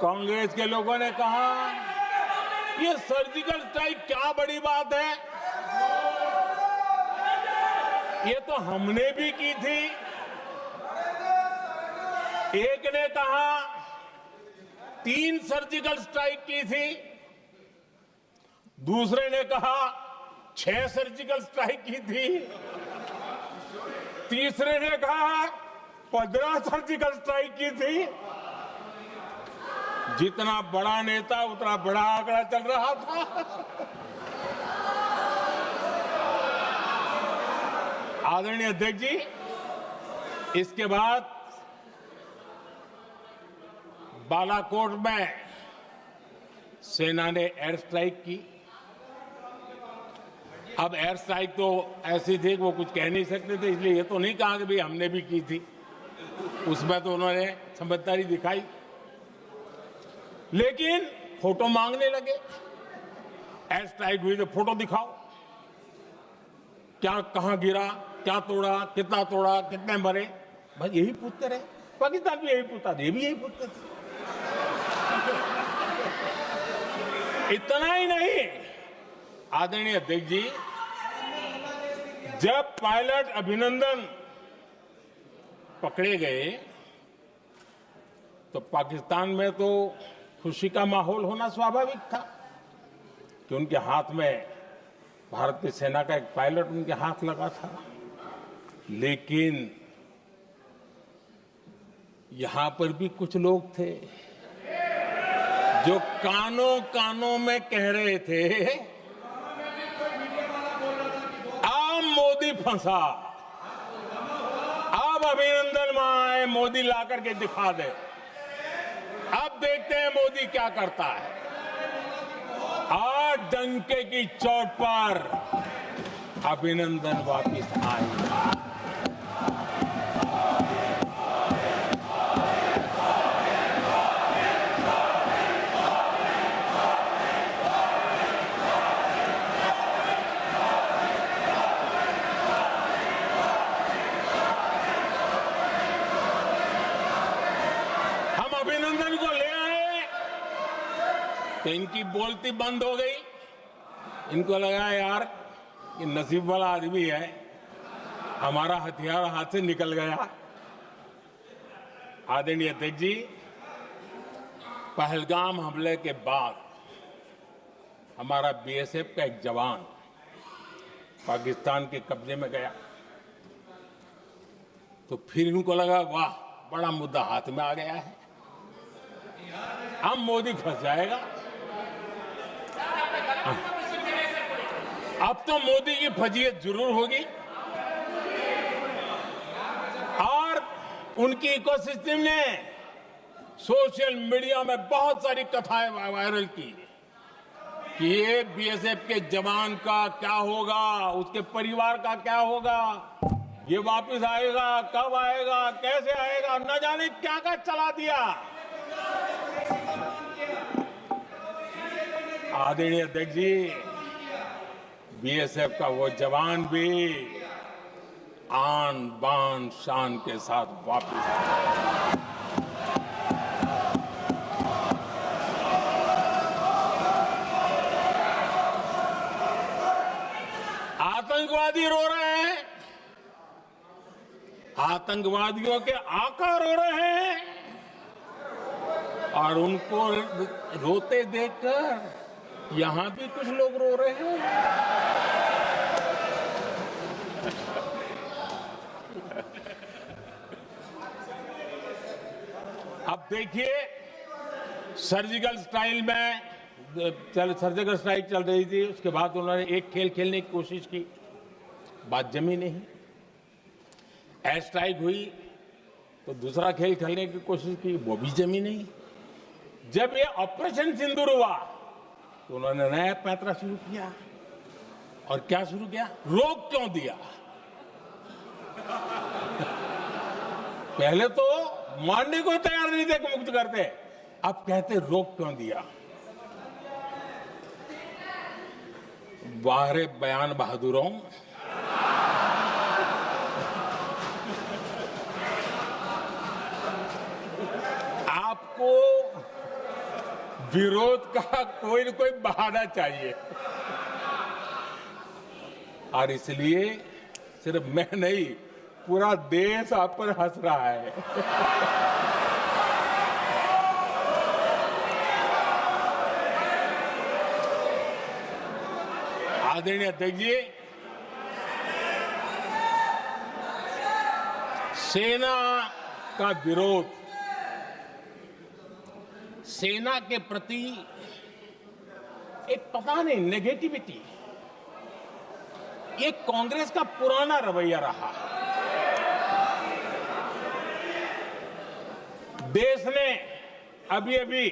कांग्रेस के लोगों ने कहा ये सर्जिकल स्ट्राइक क्या बड़ी बात है, ये तो हमने भी की थी। एक ने कहा 3 सर्जिकल स्ट्राइक की थी, दूसरे ने कहा 6 सर्जिकल स्ट्राइक की थी, तीसरे ने कहा 15 सर्जिकल स्ट्राइक की थी। जितना बड़ा नेता उतना बड़ा आंकड़ा चल रहा था। आदरणीय अध्यक्ष जी, इसके बाद बालाकोट में सेना ने एयर स्ट्राइक की। अब एयर स्ट्राइक तो ऐसी थी कि वो कुछ कह नहीं सकते थे, इसलिए ये तो नहीं कहा कि भाई हमने भी की थी। उसमें तो उन्होंने समझदारी दिखाई, लेकिन फोटो मांगने लगे। एयर स्ट्राइक हुई तो फोटो दिखाओ, क्या कहां गिरा, क्या तोड़ा, कितना तोड़ा, कितने मरे, बस यही पूछते रहे। पाकिस्तान भी यही पूछता था, ये भी यही पूछते थे। इतना ही नहीं, आदरणीय अध्यक्ष जी, जब पायलट अभिनंदन पकड़े गए तो पाकिस्तान में तो खुशी का माहौल होना स्वाभाविक था कि उनके हाथ में भारत की सेना का एक पायलट उनके हाथ लगा था। लेकिन यहां पर भी कुछ लोग थे जो कानों कानों में कह रहे थे अब मोदी फंसा, अब अभिनंदन वहां आए, मोदी ला करके दिखा दे, अब देखते हैं मोदी क्या करता है। आज डंके की चोट पर अभिनंदन वापिस आए। अभिनंदन को ले आए तो इनकी बोलती बंद हो गई। इनको लगा यार ये नसीब वाला आदमी है, हमारा हथियार हाथ से निकल गया। आदरणीय अध्यक्ष जी, पहलगाम हमले के बाद हमारा बीएसएफ का एक जवान पाकिस्तान के कब्जे में गया तो फिर इनको लगा वाह बड़ा मुद्दा हाथ में आ गया है, अब मोदी फंस जाएगा। अब तो मोदी की फजीयत जरूर होगी। और उनकी इकोसिस्टम ने सोशल मीडिया में बहुत सारी कथाएं वायरल की कि ये बीएसएफ के जवान का क्या होगा, उसके परिवार का क्या होगा, ये वापस आएगा, कब आएगा, कैसे आएगा, न जाने क्या क्या चला दिया। आदरणीय अध्यक्ष जी, बीएसएफ का वो जवान भी आन बान शान के साथ वापस आया। आतंकवादी रो रहे हैं, आतंकवादियों के आका रो रहे हैं और उनको रोते देखकर यहां भी कुछ लोग रो रहे हैं। अब देखिए, सर्जिकल स्ट्राइक चल रही थी, उसके बाद उन्होंने एक खेल खेलने की कोशिश की, बात जमी नहीं। एयर स्ट्राइक हुई तो दूसरा खेल खेलने की कोशिश की, वो भी जमी नहीं। जब ये ऑपरेशन सिंदूर हुआ तो उन्होंने नया पैंतरा शुरू किया। और क्या शुरू किया? रोक क्यों दिया? पहले तो मानने को तैयार नहीं थे कि मुक्त करते, अब कहते रोक क्यों दिया? वाह रे बयान बहादुरों, आपको विरोध का कोई न कोई बहाना चाहिए और इसलिए सिर्फ मैं नहीं, पूरा देश आप पर हंस रहा है। आदरणीय अध्यक्ष जी, सेना का विरोध, सेना के प्रति एक पता नहीं नेगेटिविटी, ये कांग्रेस का पुराना रवैया रहा है। देश ने अभी अभी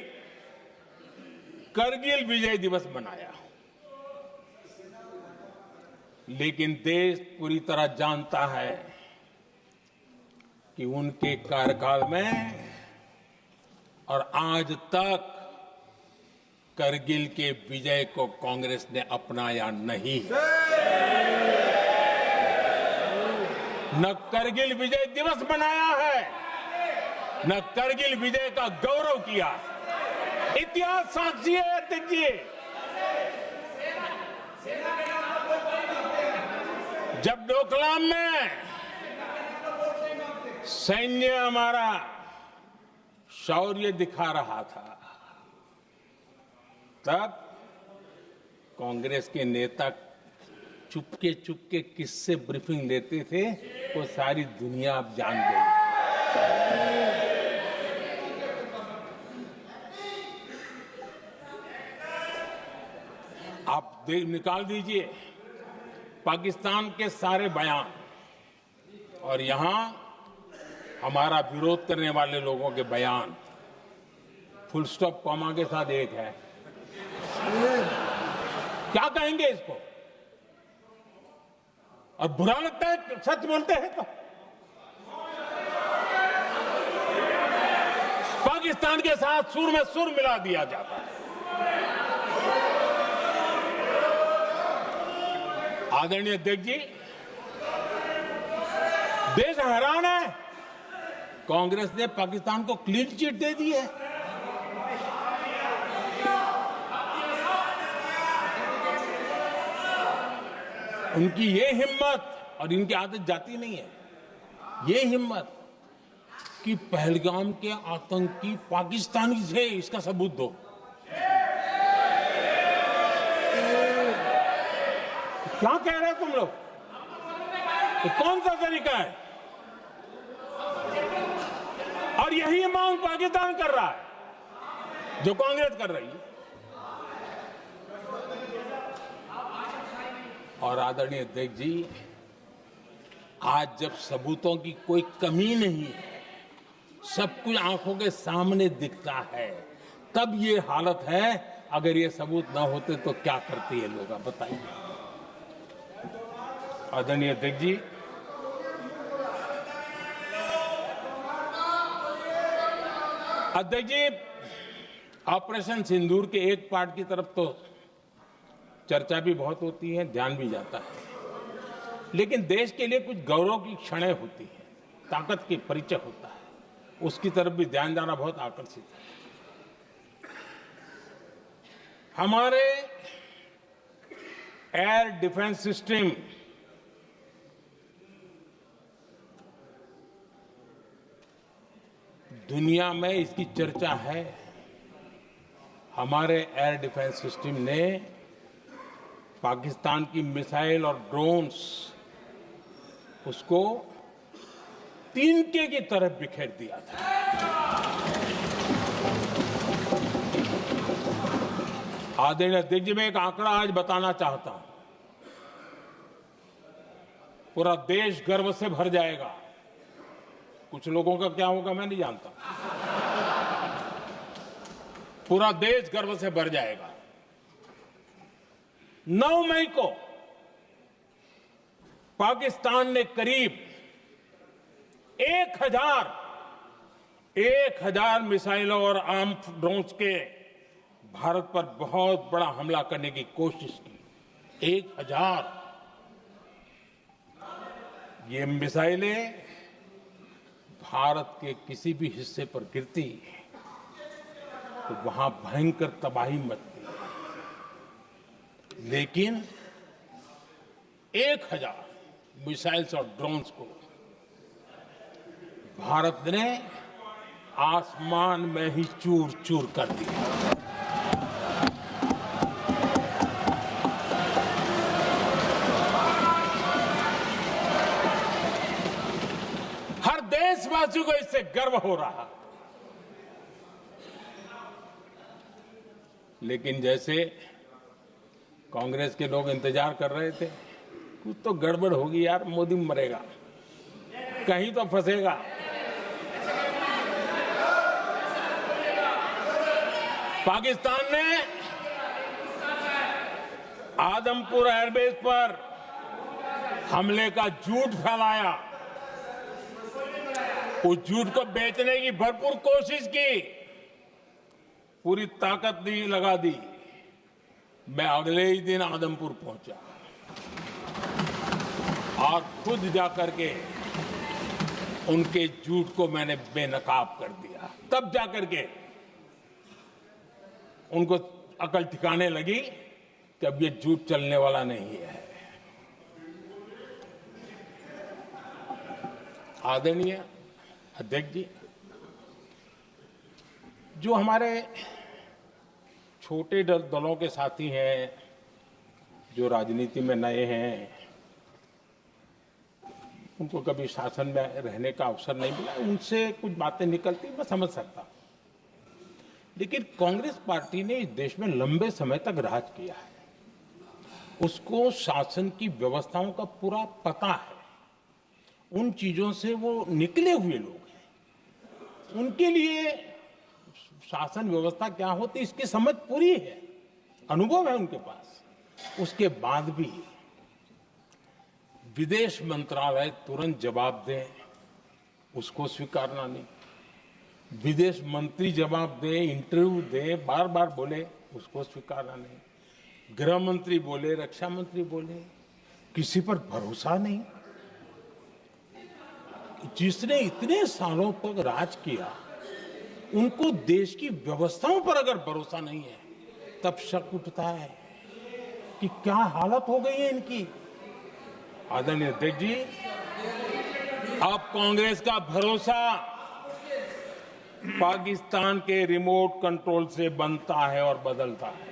करगिल विजय दिवस मनाया, लेकिन देश पूरी तरह जानता है कि उनके कार्यकाल में और आज तक करगिल के विजय को कांग्रेस ने अपनाया नहीं। न करगिल विजय दिवस मनाया है, न करगिल विजय का गौरव किया। इतिहास साक्षी है अध्यक्ष जी। जब डोकलाम में सैन्य हमारा शौर्य दिखा रहा था, तब कांग्रेस के नेता चुपके चुपके किससे ब्रीफिंग लेते थे वो सारी दुनिया अब जान गई। आप निकाल दीजिए पाकिस्तान के सारे बयान और यहां हमारा विरोध करने वाले लोगों के बयान, फुल स्टॉप कॉमा के साथ एक है। क्या कहेंगे इसको? और बुरा लगता है सच बोलते हैं तो। पाकिस्तान के साथ सुर में सुर मिला दिया जाता है। आदरणीय अध्यक्ष जी, देश हैरान है, कांग्रेस ने पाकिस्तान को क्लीन चिट दे दी है। उनकी ये हिम्मत, और इनकी आदत जाती नहीं है, ये हिम्मत कि पहलगाम के आतंकी पाकिस्तानी थे, इसका सबूत दो। क्या कह रहे हो तुम लोग? तो कौन सा तरीका है? और यही मांग पाकिस्तान कर रहा है जो कांग्रेस कर रही है। और आदरणीय अध्यक्ष जी, आज जब सबूतों की कोई कमी नहीं है, सब कुछ आंखों के सामने दिखता है, तब ये हालत है। अगर ये सबूत ना होते तो क्या करती है लोग, आप बताइए। आदरणीय अध्यक्ष जी, ऑपरेशन सिंदूर के एक पार्ट की तरफ तो चर्चा भी बहुत होती है, ध्यान भी जाता है, लेकिन देश के लिए कुछ गौरव की क्षणें होती है, ताकत की परिचय होता है, उसकी तरफ भी ध्यान जाना बहुत आकर्षित है। हमारे एयर डिफेंस सिस्टम दुनिया में इसकी चर्चा है। हमारे एयर डिफेंस सिस्टम ने पाकिस्तान की मिसाइल और ड्रोन्स उसको तिनके की तरफ बिखेर दिया था। आदरणीय अध्यक्ष जी, मैं एक आंकड़ा आज बताना चाहता हूं, पूरा देश गर्व से भर जाएगा। कुछ लोगों का क्या होगा मैं नहीं जानता, पूरा देश गर्व से भर जाएगा। 9 मई को पाकिस्तान ने करीब 1000 मिसाइलों और आर्म ड्रोन्स के भारत पर बहुत बड़ा हमला करने की कोशिश की। 1000 ये मिसाइलें भारत के किसी भी हिस्से पर गिरती तो वहां भयंकर तबाही मचती है। लेकिन 1000 मिसाइल्स और ड्रोन्स को भारत ने आसमान में ही चूर चूर कर दिया। हर देशवासी को इससे गर्व हो रहा। लेकिन जैसे कांग्रेस के लोग इंतजार कर रहे थे, कुछ तो गड़बड़ होगी यार, मोदी मरेगा, कहीं तो फंसेगा। पाकिस्तान ने आदमपुर एयरबेस पर हमले का झूठ फैलाया, उस झूठ को बेचने की भरपूर कोशिश की, पूरी ताकत लगा दी। मैं अगले ही दिन आदमपुर पहुंचा और खुद जाकर के उनके झूठ को मैंने बेनकाब कर दिया। तब जाकर के उनको अकल ठिकाने लगी कि अब ये झूठ चलने वाला नहीं है। आदरणीय अध्यक्ष जी, जो हमारे छोटे दलों के साथी हैं, जो राजनीति में नए हैं, उनको कभी शासन में रहने का अवसर नहीं मिला, उनसे कुछ बातें निकलती मैं समझ सकता हूं। लेकिन कांग्रेस पार्टी ने इस देश में लंबे समय तक राज किया है, उसको शासन की व्यवस्थाओं का पूरा पता है, उन चीजों से वो निकले हुए लोग हैं, उनके लिए शासन व्यवस्था क्या होती इसकी समझ पूरी है, अनुभव है उनके पास। उसके बाद भी विदेश मंत्रालय तुरंत जवाब दे, उसको स्वीकारना नहीं। विदेश मंत्री जवाब दे, इंटरव्यू दे, बार बार बोले, उसको स्वीकारना नहीं। गृह मंत्री बोले, रक्षा मंत्री बोले, किसी पर भरोसा नहीं। जिसने इतने सालों तक राज किया, उनको देश की व्यवस्थाओं पर अगर भरोसा नहीं है, तब शक उठता है कि क्या हालत हो गई है इनकी। आदरणीय अध्यक्ष जी, अब कांग्रेस का भरोसा पाकिस्तान के रिमोट कंट्रोल से बनता है और बदलता है।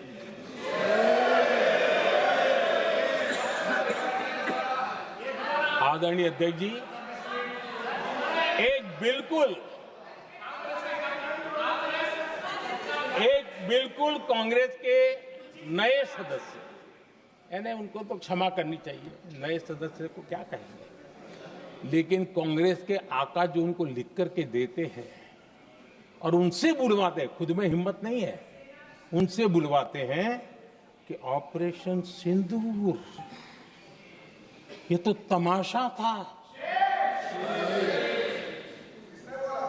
आदरणीय अध्यक्ष जी, एक बिल्कुल कांग्रेस के नए सदस्य, यानी उनको तो क्षमा करनी चाहिए, नए सदस्य को क्या कहेंगे, लेकिन कांग्रेस के आका जो उनको लिख करके देते हैं और उनसे बुलवाते हैं, खुद में हिम्मत नहीं है, उनसे बुलवाते हैं कि ऑपरेशन सिंदूर ये तो तमाशा था,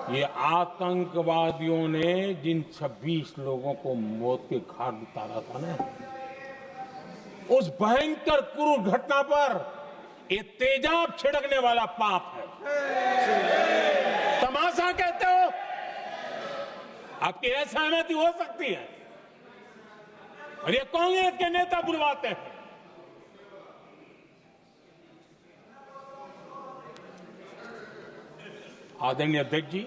ये आतंकवादियों ने जिन 26 लोगों को मौत के घाट उतारा था ना, उस भयंकर क्रूर घटना पर ये तेजाब छिड़कने वाला पाप है। तमाशा कहते हो? आपकी असहमति हो सकती है, और ये कांग्रेस के नेता बुलवाते हैं। आदरणीय अध्यक्ष जी,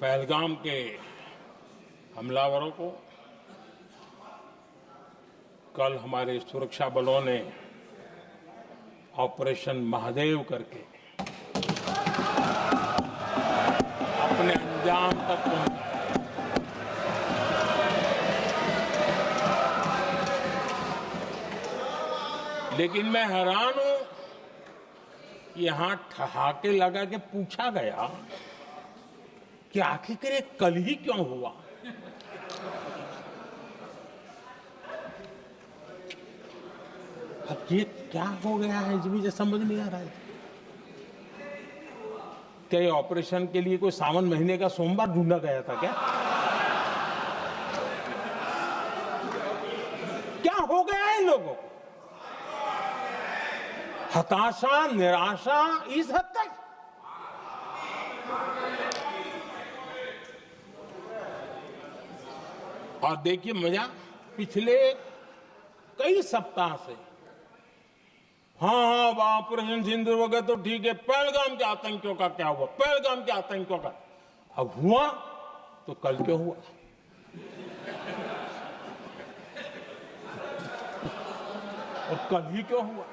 पहलगाम के हमलावरों को कल हमारे सुरक्षा बलों ने ऑपरेशन महादेव करके अपने अंजाम तक पहुंचाया। लेकिन मैं हैरान हूं, यहां ठहाके लगा के पूछा गया कि आखिर ये कल ही क्यों हुआ। अब ये क्या हो गया है, मुझे समझ नहीं आ रहा है। क्या ये ऑपरेशन के लिए कोई सावन महीने का सोमवार ढूंढा गया था क्या? क्या हो गया है इन लोगों को? हताशा, निराशा इस हद तक। और देखिए मजा, पिछले कई सप्ताह से हाँ ऑपरेशन सिंदूर वगैरह तो ठीक है, पहलगाम के आतंकियों का क्या हुआ, पहलगाम के आतंकियों का अब हुआ तो कल क्यों हुआ? और कल ही क्यों हुआ?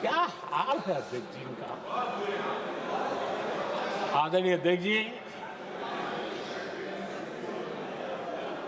क्या हाल है अध्यक्ष जी का। आदरणीय अध्यक्ष जी,